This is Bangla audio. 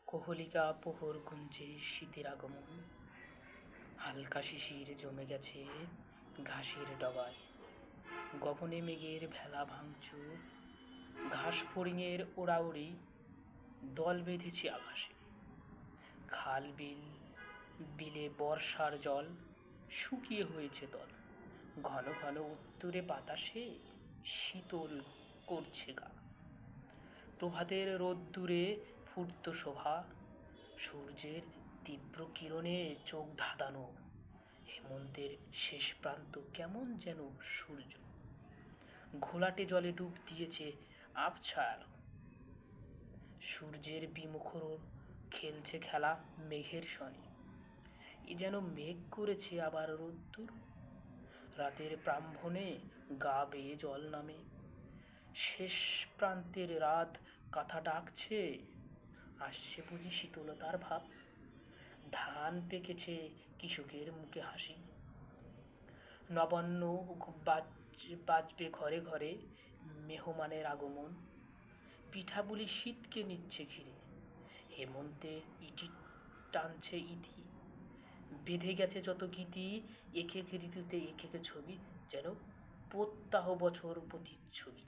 কোহলিকা পোহর গুঞ্জে শীতের আগমন, হালকা শিশির জমে গেছে ঘাসের ডগায়। গগনে মেঘের ভেলা ভাঙচুর, ঘাস ফড়িংয়ের ওড়াউড়ি, দল বেঁধেছে আকাশে। খাল বিল বিলে বর্ষার জল শুকিয়ে হয়েছে দল। ঘন ঘন উত্তুরে বাতাসে শীতল করছে গা। প্রভাতের রোদ্দুরে ফুটত শোভা, সূর্যের তীব্র কিরণে চোখ ধাঁধানো। হেমন্তের শেষ প্রান্ত কেমন যেন সূর্য, ঘোলাটে জলে ডুব দিয়েছে আবছা আলো। সূর্যের বিমুখর খেলছে খেলা মেঘের সনে, এ যেন মেঘ করেছে আবার রোদ্দুর। রাতের প্রাম্ভনে গা বেয়ে জল নামে, শেষ প্রান্তের রাত কাঁথা ডাকছে, আসছে বুঝি শীতলতার ভাব। ধান পেকেছে কৃষকের মুখে হাসি, নবান্ন বাজবে ঘরে ঘরে মেহমানের আগমন। পিঠাপুলি শীতকে নিচ্ছে ঘিরে, হেমন্তে ইটি টানছে ইতি। বেঁধে গেছে যত গীতি, এক এক ঋতুতে এক এক ছবি, যেন প্রত্যাহ বছর প্রতিচ্ছবি।